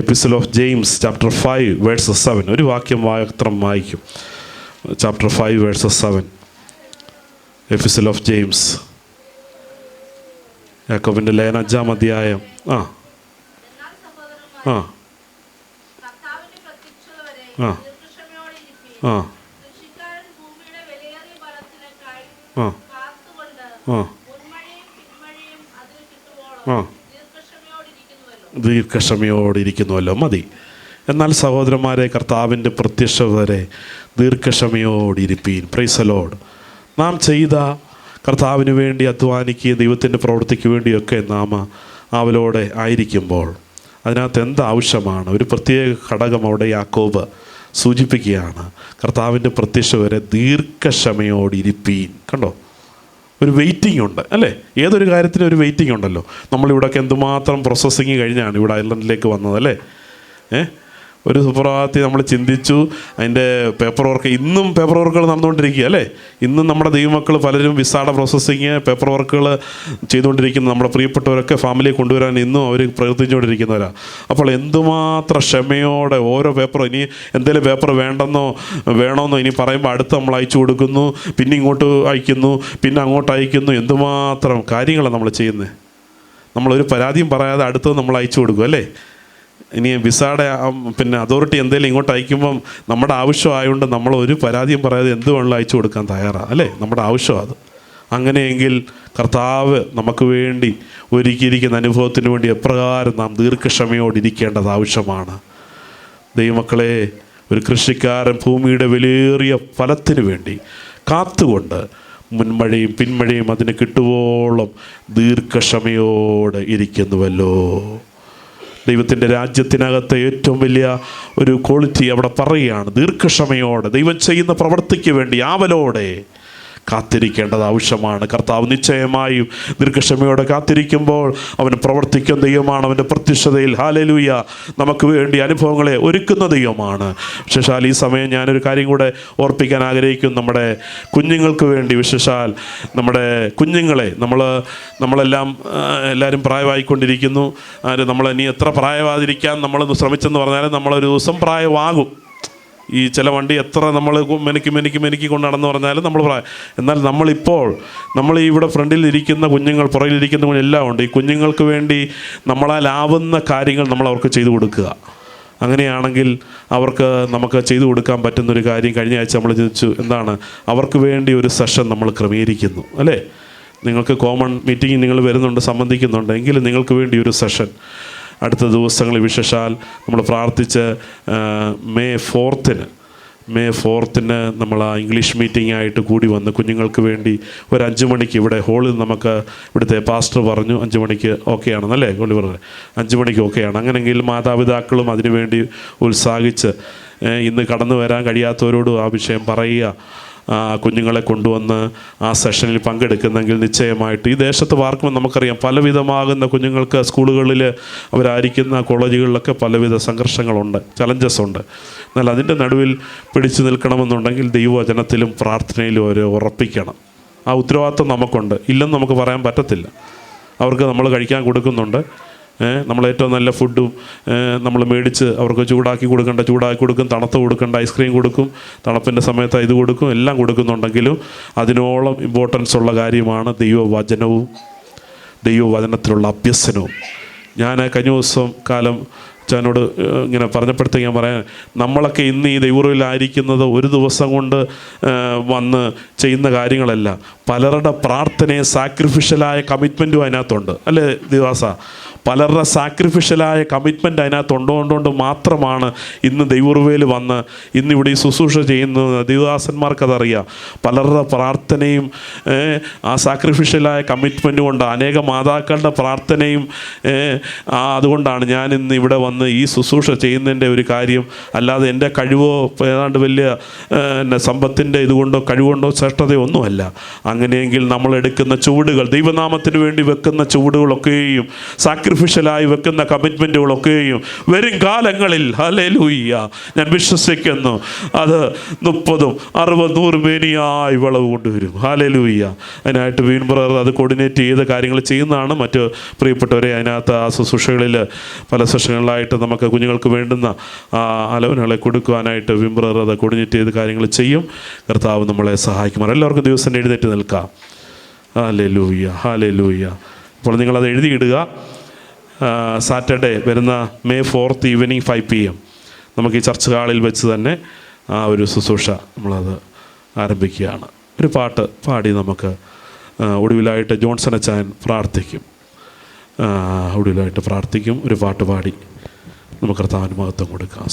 Epistle of James chapter 5 versus 7. ഒരു വാക്യം മാത്രം വായിക്കും. Chapter 5 versus 7. Epistle of James, യാക്കോബിൻ്റെ ലേഖനം 5-ാം അധ്യായം. ആ ആ ആ ആ ആ ആ ദീർഘക്ഷമയോടിരിക്കുന്നുവല്ലോ. മതി. എന്നാൽ സഹോദരന്മാരെ, കർത്താവിൻ്റെ പ്രത്യക്ഷത വരെ ദീർഘക്ഷമയോടിരിപ്പീൻ. Praise the Lord. നാം ചെയ്ത കർത്താവിന് വേണ്ടി അധ്വാനിക്കുകയും ദൈവത്തിൻ്റെ പ്രവൃത്തിക്ക് വേണ്ടിയൊക്കെ നാം ആവലോടെ ആയിരിക്കുമ്പോൾ അതിനകത്ത് എന്താവശ്യമാണ്? ഒരു പ്രത്യേക ഘടകം അവിടെ യാക്കോബ് സൂചിപ്പിക്കുകയാണ്. കർത്താവിൻ്റെ പ്രത്യക്ഷത വരെ ദീർഘക്ഷമയോടിരിപ്പീൻ. കണ്ടോ, ഒരു വെയിറ്റിംഗ് ഉണ്ട് അല്ലേ? ഏതൊരു കാര്യത്തിനും ഒരു വെയിറ്റിംഗ് ഉണ്ടല്ലോ. നമ്മളിവിടെയൊക്കെ എന്തുമാത്രം പ്രോസസ്സിങ് കഴിഞ്ഞാണ് ഇവിടെ അയർലൻഡിലേക്ക് വന്നത് അല്ലേ? ഒരു സുപ്രഭാതത്തിൽ നമ്മൾ ചിന്തിച്ചു, അതിൻ്റെ പേപ്പർ വർക്ക്, ഇന്നും പേപ്പർ വർക്കുകൾ നടന്നുകൊണ്ടിരിക്കുക അല്ലേ? ഇന്നും നമ്മുടെ ദൈവമക്കൾ പലരും വിസയുടെ പ്രോസസ്സിങ് പേപ്പർ വർക്കുകൾ ചെയ്തുകൊണ്ടിരിക്കുന്നു. നമ്മുടെ പ്രിയപ്പെട്ടവരൊക്കെ ഫാമിലിയെ കൊണ്ടുവരാൻ ഇന്നും അവർ പ്രവർത്തിച്ചുകൊണ്ടിരിക്കുന്നവരാണ്. അപ്പോൾ എന്തുമാത്രം ക്ഷമയോടെ ഓരോ പേപ്പർ, ഇനി എന്തെങ്കിലും പേപ്പർ വേണമെന്നോ ഇനി പറയുമ്പോൾ അടുത്ത് നമ്മൾ അയച്ചു കൊടുക്കുന്നു, പിന്നെ ഇങ്ങോട്ട് അയക്കുന്നു, പിന്നെ അങ്ങോട്ട് അയക്കുന്നു. എന്തുമാത്രം കാര്യങ്ങളാണ് നമ്മൾ ചെയ്യുന്നത്. നമ്മളൊരു പരാതിയും പറയാതെ അടുത്തത് നമ്മൾ അയച്ചു കൊടുക്കും അല്ലേ? ഇനി വിസയുടെ പിന്നെ അതോറിറ്റി എന്തെങ്കിലും ഇങ്ങോട്ട് അയക്കുമ്പം നമ്മുടെ ആവശ്യമായതുകൊണ്ട് നമ്മൾ ഒരു പരാതിയും പറയാതെ എന്ത് വേണമെങ്കിലും അയച്ചു കൊടുക്കാൻ തയ്യാറാണ് അല്ലേ? നമ്മുടെ ആവശ്യമാണ് അത്. അങ്ങനെയെങ്കിൽ കർത്താവ് നമുക്ക് വേണ്ടി ഒരുക്കിയിരിക്കുന്ന അനുഭവത്തിന് വേണ്ടി എപ്രകാരം നാം ദീർഘക്ഷമയോടിരിക്കേണ്ടത് ആവശ്യമാണ്. ദൈവമക്കളെ, ഒരു കൃഷിക്കാരൻ ഭൂമിയുടെ വിലയേറിയ ഫലത്തിന് വേണ്ടി കാത്തുകൊണ്ട് മുൻമഴയും പിന്മഴയും അതിന് കിട്ടുവോളം ദീർഘക്ഷമയോടെ ഇരിക്കുന്നുവല്ലോ. ദൈവത്തിൻ്റെ രാജ്യത്തിനകത്ത് ഏറ്റവും വലിയ ഒരു ക്വാളിറ്റി അവിടെ പറയുകയാണ്. ദീർഘക്ഷമയോടെ ദൈവം ചെയ്യുന്ന പ്രവൃത്തിക്ക് വേണ്ടി ആവലോടെ കാത്തിരിക്കേണ്ടത് ആവശ്യമാണ്. കർത്താവ് നിശ്ചയമായും ദീർഘക്ഷമയോടെ കാത്തിരിക്കുമ്പോൾ അവൻ പ്രവർത്തിക്കുന്ന ദൈവമാണ്. അവൻ്റെ പ്രത്യക്ഷതയിൽ ഹല്ലേലൂയ നമുക്ക് വേണ്ടി അനുഭവങ്ങളെ ഒരുക്കുന്ന ദൈവമാണ്. വിശേഷാൽ ഈ സമയം ഞാനൊരു കാര്യം കൂടെ ഓർപ്പിക്കാൻ ആഗ്രഹിക്കും. നമ്മുടെ കുഞ്ഞുങ്ങൾക്ക് വേണ്ടി, വിശേഷാൽ നമ്മുടെ കുഞ്ഞുങ്ങളെ എല്ലാവരും പ്രായമായിക്കൊണ്ടിരിക്കുന്നു. നമ്മൾ ഇനി എത്ര പ്രായമാതിരിക്കാൻ നമ്മൾ ശ്രമിച്ചെന്ന് പറഞ്ഞാലും നമ്മളൊരു ദിവസം പ്രായമാകും. ഈ ചില വണ്ടി എത്ര നമ്മൾ മെനിക്ക് കൊണ്ട് നടന്നു പറഞ്ഞാലും നമ്മൾ എന്നാൽ നമ്മൾ ഇവിടെ ഫ്രണ്ടിൽ ഇരിക്കുന്ന കുഞ്ഞുങ്ങൾ, പുറകിലിരിക്കുന്ന എല്ലാം ഉണ്ട്. ഈ കുഞ്ഞുങ്ങൾക്ക് വേണ്ടി നമ്മളാലാവുന്ന കാര്യങ്ങൾ നമ്മൾ അവർക്ക് ചെയ്തു കൊടുക്കുക. അങ്ങനെയാണെങ്കിൽ നമുക്ക് ചെയ്തു കൊടുക്കാൻ പറ്റുന്നൊരു കാര്യം കഴിഞ്ഞ ആഴ്ച നമ്മൾ ചിന്തിച്ചു. എന്താണ്? അവർക്ക് വേണ്ടി ഒരു സെഷൻ നമ്മൾ ക്രമീകരിക്കുന്നു അല്ലേ? നിങ്ങൾക്ക് കോമൺ മീറ്റിംഗ് നിങ്ങൾ വരുന്നുണ്ട്, സംബന്ധിക്കുന്നുണ്ട്, എങ്കിലും നിങ്ങൾക്ക് വേണ്ടി ഒരു സെഷൻ അടുത്ത ദിവസങ്ങളിൽ വിശേഷാൽ നമ്മൾ പ്രാർത്ഥിച്ച് മെയ് 4 നമ്മൾ ആ ഇംഗ്ലീഷ് മീറ്റിംഗ് ആയിട്ട് കൂടി വന്ന് കുഞ്ഞുങ്ങൾക്ക് വേണ്ടി ഒരു 5 മണിക്ക് ഇവിടെ ഹോളിൽ നമുക്ക് ഇവിടുത്തെ പാസ്റ്റർ പറഞ്ഞു 5 മണിക്ക് ഓക്കെ ആണെന്നല്ലേ? ഒളിവർ 5 മണിക്ക് ഓക്കെയാണ്. അങ്ങനെയെങ്കിൽ മാതാപിതാക്കളും അതിനുവേണ്ടി ഉത്സാഹിച്ച് ഇന്ന് കടന്നു വരാൻ കഴിയാത്തവരോട് ആ വിഷയം പറയുക. കുഞ്ഞുങ്ങളെ കൊണ്ടുവന്ന് ആ സെഷനിൽ പങ്കെടുക്കുന്നെങ്കിൽ നിശ്ചയമായിട്ട് ഈ ദേശത്ത് പാർക്കുമ്പോൾ നമുക്കറിയാം പലവിധമാകുന്ന കുഞ്ഞുങ്ങൾക്ക് സ്കൂളുകളിൽ അവരായിരിക്കുന്ന കോളേജുകളിലൊക്കെ പലവിധ സംഘർഷങ്ങളുണ്ട്, ചലഞ്ചസ് ഉണ്ട്. എന്നാൽ അതിൻ്റെ നടുവിൽ പിടിച്ചു നിൽക്കണമെന്നുണ്ടെങ്കിൽ ദൈവവചനത്തിലും പ്രാർത്ഥനയിലും അവർ ഉറപ്പിക്കണം. ആ ഉത്തരവാദിത്വം നമുക്കുണ്ട്. ഇല്ലെന്ന് നമുക്ക് പറയാൻ പറ്റത്തില്ല. അവർക്ക് നമ്മൾ കഴിക്കാൻ കൊടുക്കുന്നുണ്ട്. നമ്മൾ ഏറ്റവും നല്ല ഫുഡും നമ്മൾ മേടിച്ച് അവർക്ക് ചൂടാക്കി കൊടുക്കും, തണുത്ത് കൊടുക്കേണ്ട ഐസ്ക്രീം കൊടുക്കും, തണുപ്പിൻ്റെ സമയത്ത് ഇത് കൊടുക്കും, എല്ലാം കൊടുക്കുന്നുണ്ടെങ്കിലും അതിനോളം ഇമ്പോർട്ടൻസ് ഉള്ള കാര്യമാണ് ദൈവവചനവും ദൈവവചനത്തിലുള്ള അഭ്യസനവും. ഞാൻ കഴിഞ്ഞ ദിവസം കാലം അച്ഛനോട് ഇങ്ങനെ പറഞ്ഞപ്പോഴത്തേക്ക് ഞാൻ പറയാൻ, നമ്മളൊക്കെ ഇന്ന് ഈ ദൈവറിലായിരിക്കുന്നത് ഒരു ദിവസം കൊണ്ട് വന്ന് ചെയ്യുന്ന കാര്യങ്ങളല്ല. പലരുടെ പ്രാർത്ഥനയും സാക്രിഫിഷ്യലായ കമ്മിറ്റ്മെൻറ്റും അതിനകത്തുണ്ട് അല്ലേ ദിവാസ? പലരുടെ സാക്രിഫിഷ്യലായ കമ്മിറ്റ്മെൻറ്റ് അതിനകത്തുണ്ടോണ്ട് മാത്രമാണ് ഇന്ന് ദൈവറുവേൽ വന്ന് ഇന്നിവിടെ ഈ ശുശ്രൂഷ ചെയ്യുന്നത്. ദൈവദാസന്മാർക്കതറിയാം. പലരുടെ പ്രാർത്ഥനയും ആ സാക്രിഫിഷ്യലായ കമ്മിറ്റ്മെൻറ്റും കൊണ്ട്, അനേക മാതാക്കളുടെ പ്രാർത്ഥനയും അതുകൊണ്ടാണ് ഞാൻ ഇന്ന് ഇവിടെ വന്ന് ഈ ശുശ്രൂഷ ചെയ്യുന്നതിൻ്റെ ഒരു കാര്യം. അല്ലാതെ എൻ്റെ കഴിവോ ഏതാണ്ട് വലിയ സമ്പത്തിൻ്റെ ഇതുകൊണ്ടോ കഴിവുകൊണ്ടോ ശ്രേഷ്ഠതയോ ഒന്നുമല്ല. അങ്ങനെയെങ്കിൽ നമ്മളെടുക്കുന്ന ചുവടുകൾ, ദൈവനാമത്തിന് വേണ്ടി വെക്കുന്ന ചുവടുകളൊക്കെയും സാക്രിഫിഷ്യലായി വെക്കുന്ന കമ്മിറ്റ്മെൻറ്റുകളൊക്കെയും വരും കാലങ്ങളിൽ ഹല്ലേലൂയ ഞാൻ വിശ്വസിക്കുന്നു അത് 30, 60, 100 മേനിയായി വിളവ് കൊണ്ടുവരും. ഹല്ലേലൂയ. അതിനായിട്ട് വീൺ ബ്രദർ അത് കോർഡിനേറ്റ് ചെയ്ത് കാര്യങ്ങൾ ചെയ്യുന്നതാണ്. മറ്റ് പ്രിയപ്പെട്ടവരെ അതിനകത്ത് ആ ശുശ്രൂഷകളിൽ പല സെഷനുകളായിട്ട് നമുക്ക് കുഞ്ഞുങ്ങൾക്ക് വേണ്ടുന്ന ആലോചനകളെ കൊടുക്കുവാനായിട്ട് വീൺ ബ്രദർ അത് കോർഡിനേറ്റ് ചെയ്ത് കാര്യങ്ങൾ ചെയ്യും. കർത്താവ് നമ്മളെ സഹായിക്കും. എല്ലാവർക്കും ദിവസം എഴുന്നേറ്റ് നിൽക്കാം. Hallelujah, hallelujah. അപ്പോൾ നിങ്ങളത് എഴുതിയിടുക. സാറ്റർഡേ വരുന്ന May 4th ഈവനിങ് 5 PM നമുക്ക് ഈ ചർച്ച് ഹാളിൽ വെച്ച് തന്നെ ആ ഒരു ശുശ്രൂഷ നമ്മളത് ആരംഭിക്കുകയാണ്. ഒരു പാട്ട് പാടി നമുക്ക് ഒടുവിലായിട്ട് ജോൺസൺ അച്ചായൻ പ്രാർത്ഥിക്കും. ഒടുവിലായിട്ട് പ്രാർത്ഥിക്കും. ഒരു പാട്ട് പാടി നമുക്ക് കർത്താവിന് മഹത്വം കൊടുക്കാം.